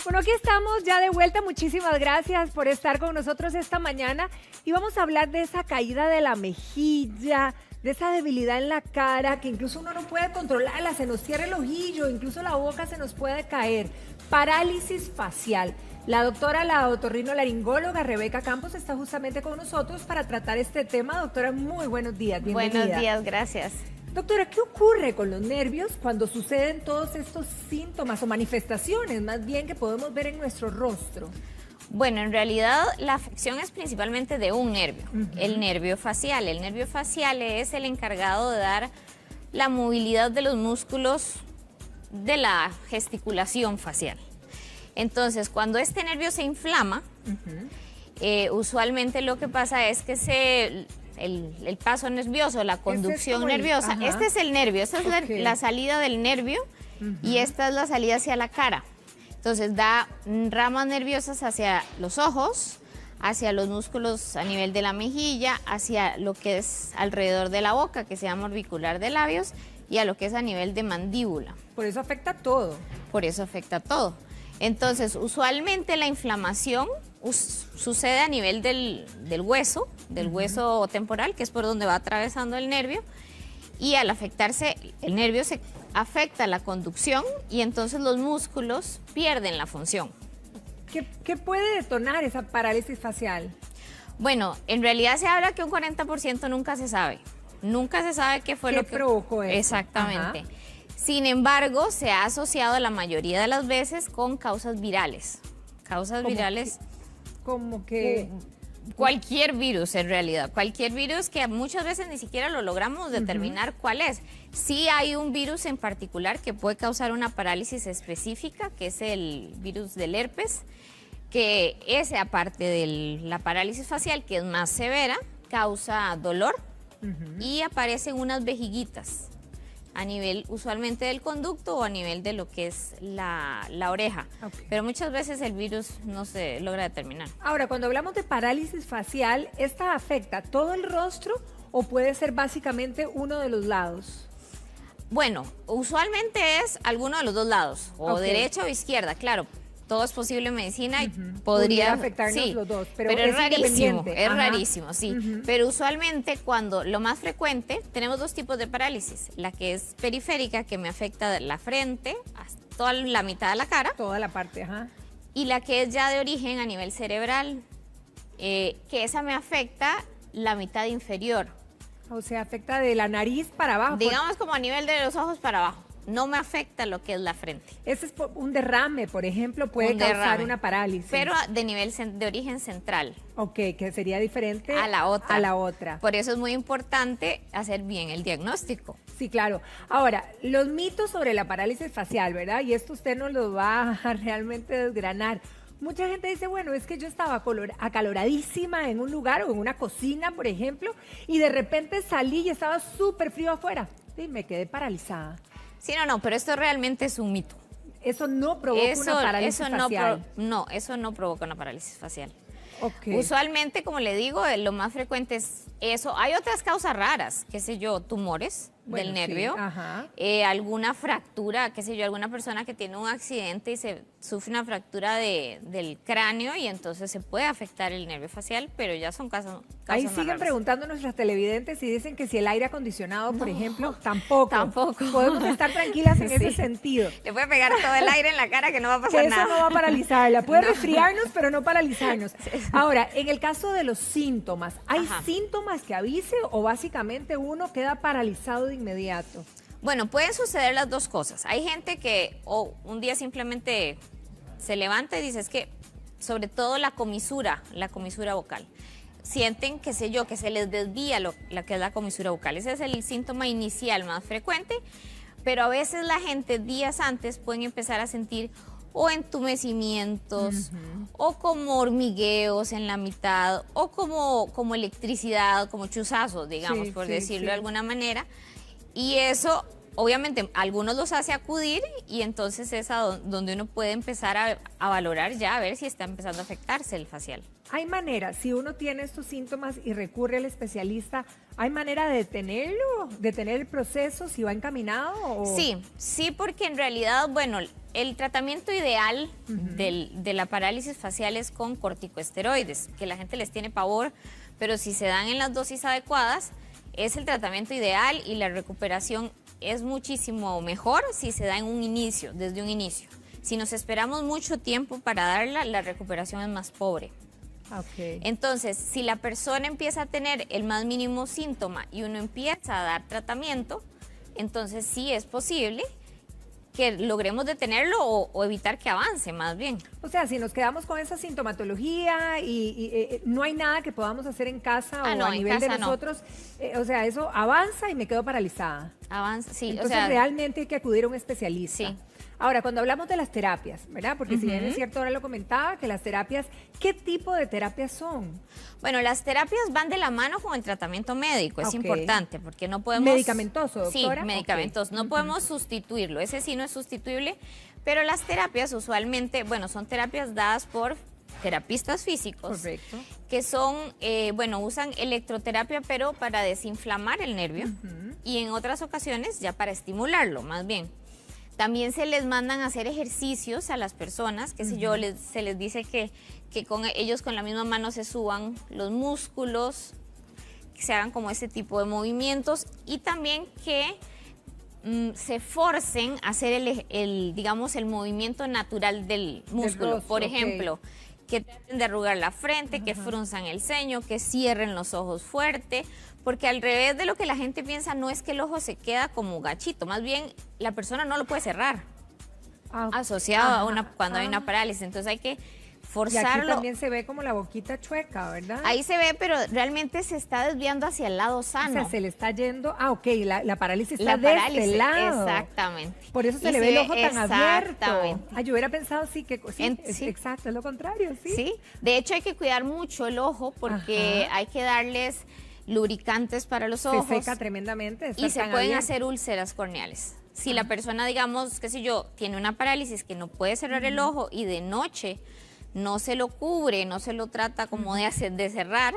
Bueno, aquí estamos ya de vuelta. Muchísimas gracias por estar con nosotros esta mañana. Y vamos a hablar de esa caída de la mejilla, de esa debilidad en la cara, que incluso uno no puede controlarla, se nos cierra el ojillo, incluso la boca se nos puede caer. Parálisis facial. La otorrinolaringóloga Rebeca Campos está justamente con nosotros para tratar este tema. Doctora, muy buenos días. Bienvenida. Buenos días, gracias. Doctora, ¿qué ocurre con los nervios cuando suceden todos estos síntomas o manifestaciones, más bien, que podemos ver en nuestro rostro? Bueno, en realidad la afección es principalmente de un nervio, el nervio facial. El nervio facial es el encargado de dar la movilidad de los músculos de la gesticulación facial. Entonces, cuando este nervio se inflama, usualmente lo que pasa es que el paso nervioso, la conducción nerviosa, este es el nervio, esta es la salida del nervio y esta es la salida hacia la cara. Entonces da ramas nerviosas hacia los ojos, hacia los músculos a nivel de la mejilla, hacia lo que es alrededor de la boca, que se llama orbicular de labios, y a lo que es a nivel de mandíbula. Por eso afecta todo. Por eso afecta todo. Entonces, usualmente la inflamación sucede a nivel del hueso temporal, que es por donde va atravesando el nervio, y al afectarse el nervio se afecta la conducción y entonces los músculos pierden la función. ¿Qué puede detonar esa parálisis facial? Bueno, en realidad se habla que un 40% nunca se sabe. Nunca se sabe qué fue lo que provocó eso. Exactamente. Sin embargo, se ha asociado la mayoría de las veces con causas virales. Causas virales. Como que cualquier virus, en realidad. Cualquier virus que muchas veces ni siquiera lo logramos determinar cuál es. Sí hay un virus en particular que puede causar una parálisis específica, que es el virus del herpes, que ese, aparte de la parálisis facial, que es más severa, causa dolor y aparecen unas vejiguitas a nivel usualmente del conducto o a nivel de lo que es la oreja. Pero muchas veces el virus no se logra determinar. Ahora, cuando hablamos de parálisis facial, ¿esta afecta todo el rostro o puede ser básicamente uno de los lados? Bueno, usualmente es alguno de los dos lados, o derecha o izquierda, claro. Todo es posible en medicina y podría afectarnos los dos, pero es rarísimo, es rarísimo, sí. Pero usualmente cuando lo más frecuente, tenemos dos tipos de parálisis. La que es periférica, que me afecta de la frente hasta toda la mitad de la cara. Toda la parte, Y la que es ya de origen a nivel cerebral, que esa me afecta la mitad inferior. O sea, afecta de la nariz para abajo. Digamos como a nivel de los ojos para abajo. No me afecta lo que es la frente. Ese es un derrame, por ejemplo, puede causar una parálisis. Pero de origen central. Ok, que sería diferente a la otra. A la otra. Por eso es muy importante hacer bien el diagnóstico. Sí, claro. Ahora, los mitos sobre la parálisis facial, ¿verdad? Y esto usted nos lo va a realmente desgranar. Mucha gente dice, bueno, es que yo estaba acaloradísima en un lugar o en una cocina, por ejemplo, y de repente salí y estaba súper frío afuera y me quedé paralizada. Sí, no, pero esto realmente es un mito. Eso no provoca una parálisis facial. Eso no provoca una parálisis facial. Okay. Usualmente, como le digo, lo más frecuente es eso. Hay otras causas raras, qué sé yo, tumores del nervio, alguna fractura, qué sé yo, alguna persona que tiene un accidente y se sufre una fractura del cráneo y entonces se puede afectar el nervio facial, pero ya son casos Ahí más siguen raros. preguntando nuestras televidentes y dicen que si el aire acondicionado, por ejemplo, tampoco. Podemos estar tranquilas en ese sentido. Le puede pegar todo el aire en la cara que no va a pasar nada. Eso no va a paralizarla. Puede resfriarnos, pero no paralizarnos. Ahora, en el caso de los síntomas, ¿hay síntomas que avise o básicamente uno queda paralizado de inmediato? Bueno, pueden suceder las dos cosas. Hay gente que un día simplemente se levanta y dice, es que sobre todo la comisura vocal. Sienten, qué sé yo, que se les desvía lo que es la comisura vocal. Ese es el síntoma inicial más frecuente, pero a veces la gente días antes pueden empezar a sentir o entumecimientos, o como hormigueos en la mitad, o como electricidad, como chuzazos, digamos, por decirlo de alguna manera. Y eso obviamente algunos los hace acudir y entonces es donde uno puede empezar a valorar ya, a ver si está empezando a afectarse el facial. ¿Hay manera, si uno tiene estos síntomas y recurre al especialista, hay manera de detenerlo, detener el proceso si va encaminado? O... Sí, porque en realidad, bueno, el tratamiento ideal de la parálisis facial es con corticosteroides, que la gente les tiene pavor, pero si se dan en las dosis adecuadas, es el tratamiento ideal y la recuperación es muchísimo mejor si se da en un inicio, desde un inicio. Si nos esperamos mucho tiempo para darla, la recuperación es más pobre. Okay. Entonces, si la persona empieza a tener el más mínimo síntoma y uno empieza a dar tratamiento, entonces sí es posible que logremos detenerlo o evitar que avance más bien. O sea, si nos quedamos con esa sintomatología y no hay nada que podamos hacer en casa o no, a nivel de no. nosotros, o sea, eso avanza y me quedo paralizada. Avanza, sí. Entonces, o sea, realmente hay que acudir a un especialista. Sí. Ahora, cuando hablamos de las terapias, ¿verdad? Porque si bien es cierto, ahora lo comentaba, que las terapias, ¿qué tipo de terapias son? Bueno, las terapias van de la mano con el tratamiento médico, es importante, porque no podemos... ¿Medicamentoso, doctora? Sí, medicamentoso, no podemos sustituirlo, ese sí no es sustituible, pero las terapias usualmente, bueno, son terapias dadas por terapistas físicos. Correcto. Que son, bueno, usan electroterapia, pero para desinflamar el nervio, y en otras ocasiones ya para estimularlo, más bien. También se les mandan a hacer ejercicios a las personas, qué sé yo, se les dice que ellos con la misma mano se suban los músculos, que se hagan como ese tipo de movimientos y también que se forcen a hacer digamos, el movimiento natural del músculo. rostro, por ejemplo, que traten de arrugar la frente, que frunzan el ceño, que cierren los ojos fuerte, porque al revés de lo que la gente piensa, no es que el ojo se queda como gachito, más bien la persona no lo puede cerrar, asociado a cuando hay una parálisis, entonces hay que forzarlo. Y aquí también se ve como la boquita chueca, ¿verdad? Ahí se ve, pero realmente se está desviando hacia el lado sano. O sea, se le está yendo, la parálisis está La parálisis, de este lado. exactamente. Por eso se le ve el ojo tan abierto. Exactamente. Yo hubiera pensado sí, exacto, es lo contrario, sí. Sí, de hecho hay que cuidar mucho el ojo porque hay que darles lubricantes para los ojos. Se seca tremendamente. Y se pueden hacer úlceras corneales. Si la persona, digamos, qué sé yo, tiene una parálisis que no puede cerrar el ojo y de noche no se lo cubre, no se lo trata como de cerrar,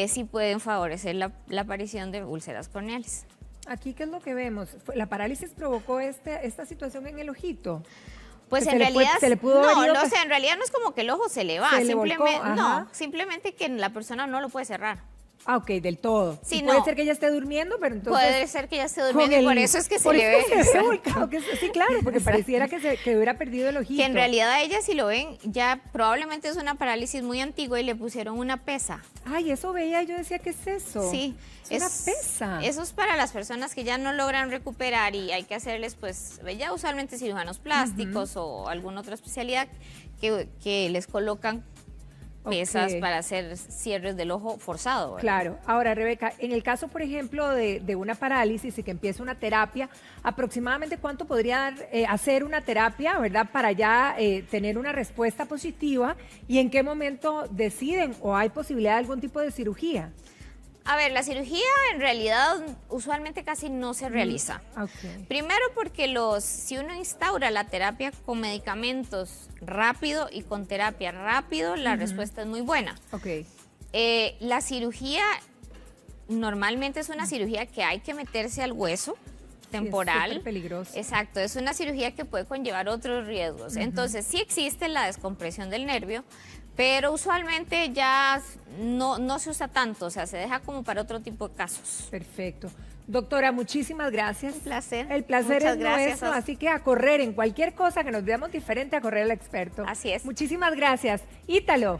sí pueden favorecer la aparición de úlceras corneales. Aquí, ¿qué es lo que vemos? ¿La parálisis provocó esta situación en el ojito? Pues en realidad en realidad no es como que el ojo se le va, simplemente que la persona no lo puede cerrar. Ah, ok, del todo. Sí, puede ser que ella esté durmiendo, pero entonces... Puede ser que ella esté durmiendo y por eso es que se le ve. Volcado, sí, claro, porque pareciera que hubiera perdido el ojito. Que en realidad a ella, si lo ven, ya probablemente es una parálisis muy antigua y le pusieron una pesa. Ay, eso veía y yo decía, ¿qué es eso? Sí. Es una pesa. Eso es para las personas que ya no logran recuperar y hay que hacerles, pues, ya usualmente cirujanos plásticos o alguna otra especialidad que les colocan pesas para hacer cierres del ojo forzado, ¿verdad? Claro. Ahora, Rebeca, en el caso, por ejemplo, de una parálisis y que empieza una terapia, ¿aproximadamente cuánto podría hacer una terapia, verdad, para ya tener una respuesta positiva? ¿Y en qué momento deciden o hay posibilidad de algún tipo de cirugía? A ver, la cirugía en realidad usualmente casi no se realiza. Primero porque si uno instaura la terapia con medicamentos rápido y con terapia rápido, la respuesta es muy buena. La cirugía normalmente es una cirugía que hay que meterse al hueso temporal. Es súper peligroso. Exacto, es una cirugía que puede conllevar otros riesgos. Entonces sí existe la descompresión del nervio, pero usualmente ya no se usa tanto, o sea, se deja como para otro tipo de casos. Perfecto. Doctora, muchísimas gracias. Un placer. El placer es nuestro, así que a correr en cualquier cosa que nos veamos diferente, a correr al experto. Así es. Muchísimas gracias. Ítalo.